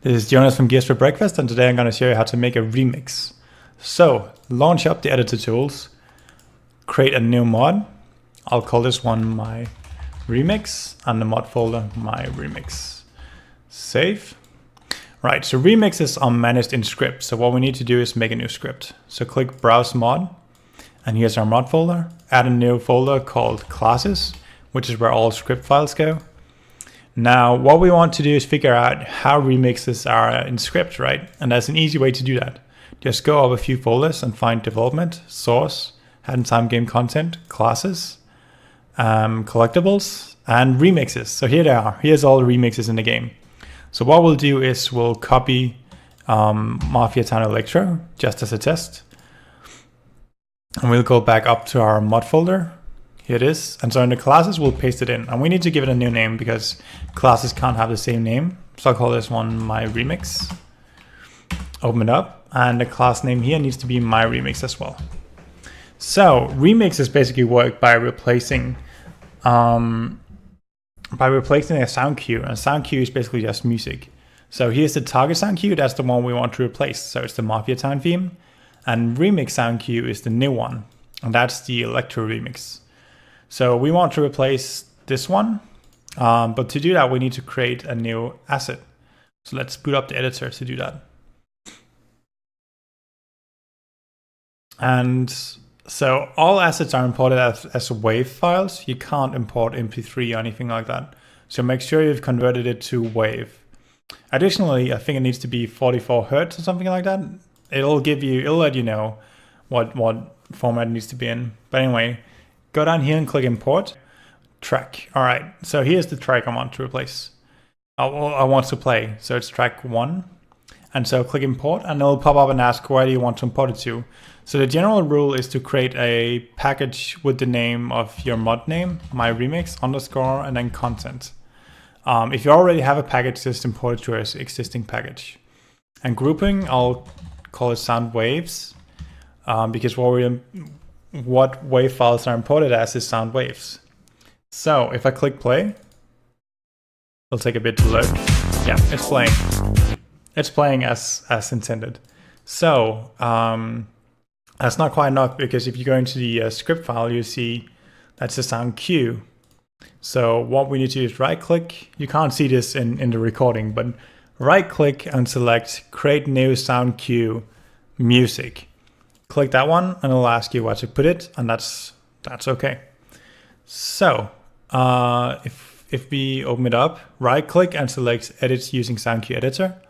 This is Jonas from Gears for Breakfast, and today I'm going to show you how to make a remix. So, launch up the editor tools, create a new mod. I'll call this one my remix, and the mod folder my remix. Save. Right, so remixes are managed in script. So what we need to do is make a new script. So click Browse Mod, and here's our mod folder. Add a new folder called Classes, which is where all script files go. Now, what we want to do is figure out how remixes are in script, right? And there's an easy way to do that. Just go up a few folders and find Development, Source, Hidden Time Game Content, Classes, Collectibles, and Remixes. So here they are. Here's all the remixes in the game. So what we'll do is we'll copy Mafia Town Electro just as a test. And we'll go back up to our mod folder. Here it is. And so in the classes, we'll paste it in. And we need to give it a new name because classes can't have the same name. So I'll call this one my remix. Open it up. And the class name here needs to be my remix as well. So remixes basically work by replacing a sound cue. And a sound cue is basically just music. So here's the target sound cue. That's the one we want to replace. So it's the Mafia Town theme. And remix sound cue is the new one. And that's the Electro remix. So we want to replace this one, but to do that, we need to create a new asset. So let's boot up the editor to do that. And so all assets are imported as WAV files. You can't import MP3 or anything like that. So make sure you've converted it to WAV. Additionally, I think it needs to be 44 Hertz or something like that. It'll let you know what format it needs to be in. But anyway, go down here and click import track. All right, so here's the track I want to replace. I want to play. So it's track 1. And so click import and it'll pop up and ask where do you want to import it to. So the general rule is to create a package with the name of your mod name, my remix _ and then content. If you already have a package, just import it to your existing package. And grouping, I'll call it sound waves because what wave files are imported as is sound waves. So if I click play, it'll take a bit to load. Yeah, it's playing. It's playing as intended. So that's not quite enough because if you go into the script file, you see that's the sound cue. So what we need to do is right click. You can't see this in the recording, but right click and select create new sound cue music. Click that one and it'll ask you where to put it, and that's okay. So if we open it up, right click and select edit using sound cue editor,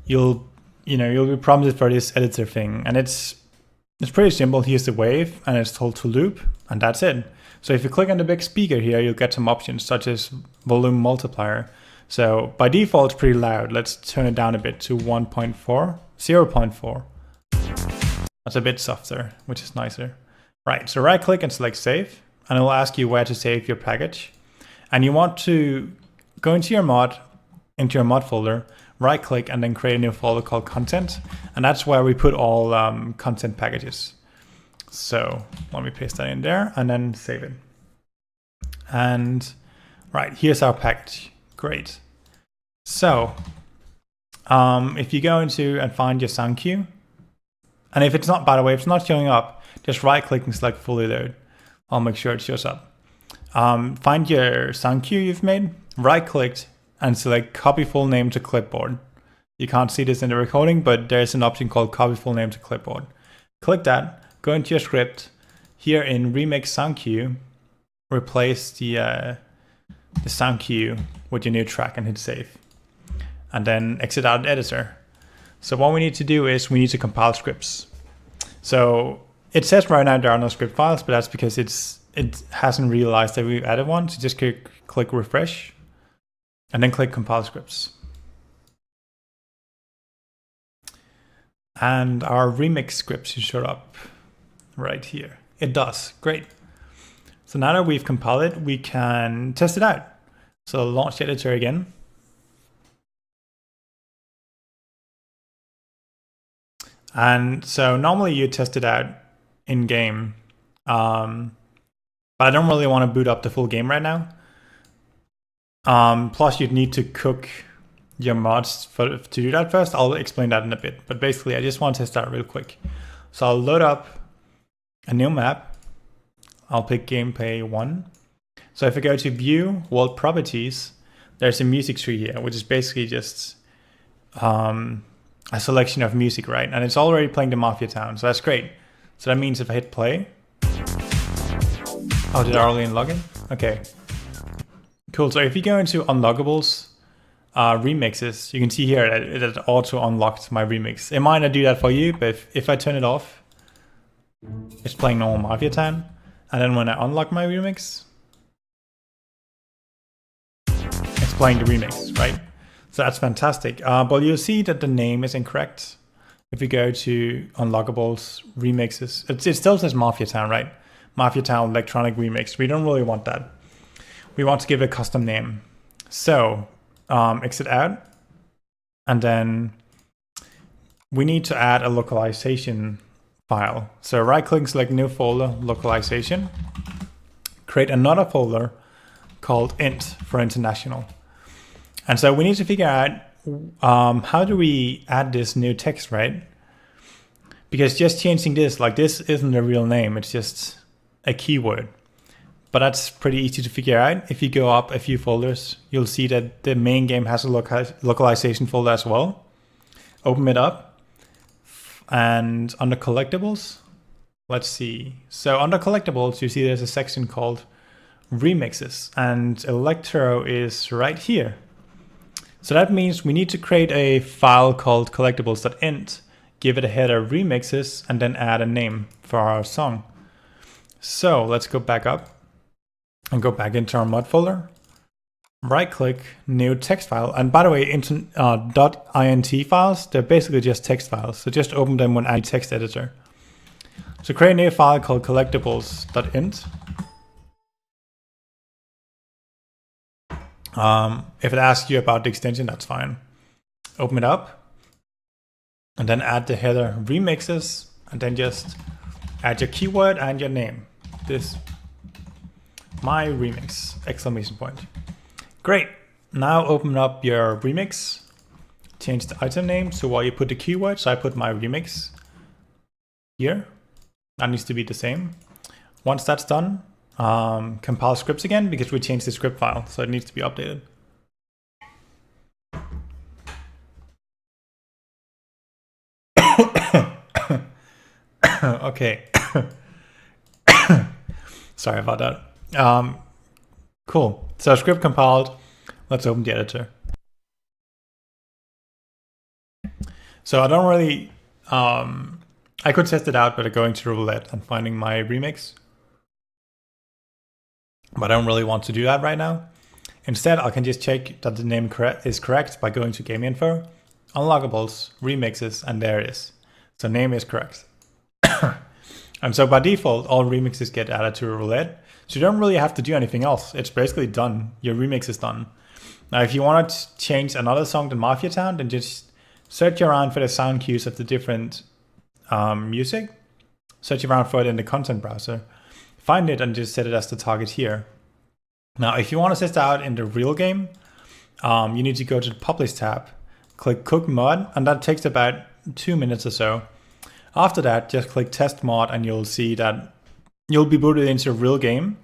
you'll be prompted for this editor thing, and it's pretty simple. Here's the wave and it's told to loop, and that's it. So if you click on the big speaker here, you'll get some options such as volume multiplier. So by default it's pretty loud. Let's turn it down a bit to 0.4. That's a bit softer, which is nicer. Right, so right click and select save, and it'll ask you where to save your package. And you want to go into your mod folder, right click, and then create a new folder called content. And that's where we put all content packages. So let me paste that in there and then save it. And right, here's our package. Great. So if you go into and find your sound cue, and if it's not, by the way, if it's not showing up, just right click and select fully load. I'll make sure it shows up. Find your sound cue you've made, right click and select copy full name to clipboard. You can't see this in the recording, but there's an option called copy full name to clipboard. Click that, go into your script. Here in remix sound cue, replace the sound cue with your new track and hit save. And then exit out the editor. So what we need to do is we need to compile scripts. So it says right now there are no script files, but that's because it hasn't realized that we've added one. So just click refresh and then click compile scripts. And our remix script should show up right here. It does, great. So now that we've compiled it, we can test it out. So launch the editor again. And so normally you test it out in game, but I don't really want to boot up the full game right now. Plus you'd need to cook your mods to do that first. I'll explain that in a bit, but basically I just want to start real quick. So I'll load up a new map. I'll pick gameplay 1. So if I go to view, world properties, there's a music tree here, which is basically just a selection of music, right? And it's already playing the Mafia Town, so that's great. So that means if I hit play, oh, did I already unlock it? Okay, cool. So if you go into unlockables, remixes, you can see here that it auto unlocked my remix. It might not do that for you, but if I turn it off, it's playing normal Mafia Town. And then when I unlock my remix, it's playing the remix, right? So that's fantastic. But you'll see that the name is incorrect. If we go to unlockables, remixes, it still says Mafia Town, right? Mafia Town electronic remix. We don't really want that. We want to give it a custom name. So exit out, and then we need to add a localization file. So right click, select new folder, localization, create another folder called int for international. And so we need to figure out how do we add this new text, right? Because just changing this, like this isn't a real name, it's just a keyword. But that's pretty easy to figure out. If you go up a few folders, you'll see that the main game has a localization folder as well. Open it up, and under collectibles, let's see. So under collectibles, you see there's a section called remixes, and electro is right here. So that means we need to create a file called collectibles.int, give it a header remixes, and then add a name for our song. So let's go back up and go back into our mod folder. Right click, new text file. And by the way, .int files, they're basically just text files. So just open them when any text editor. So create a new file called collectibles.int. If it asks you about the extension, that's fine. Open it up and then add the header remixes, and then just add your keyword and your name. This my remix, exclamation point. Great. Now open up your remix, change the item name to where you put the keyword. So I put my remix here. That needs to be the same. Once that's done, compile scripts again, because we changed the script file, so it needs to be updated. Okay. Sorry about that. Cool. So script compiled. Let's open the editor. So I don't really, I could test it out by going to roulette and finding my remix. But I don't really want to do that right now. Instead, I can just check that the name is correct by going to game info, unlockables, remixes, and there it is. So name is correct. And so by default, all remixes get added to a roulette. So you don't really have to do anything else. It's basically done. Your remix is done. Now, if you want to change another song to Mafia Town, then just search around for the sound cues of the different music. Search around for it in the content browser. Find it and just set it as the target here. Now, if you want to test out in the real game, you need to go to the Publish tab, click Cook Mod, and that takes about 2 minutes or so. After that, just click Test Mod, and you'll see that you'll be booted into a real game.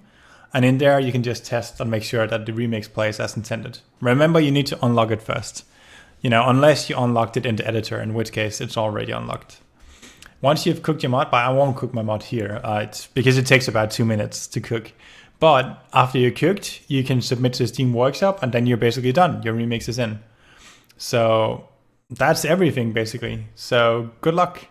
And in there, you can just test and make sure that the remix plays as intended. Remember, you need to unlock it first. You know, unless you unlocked it in the editor, in which case it's already unlocked. Once you've cooked your mod, but I won't cook my mod here, it's because it takes about 2 minutes to cook. But after you're cooked, you can submit to the Steam Workshop, and then you're basically done. Your remix is in. So that's everything, basically. So good luck.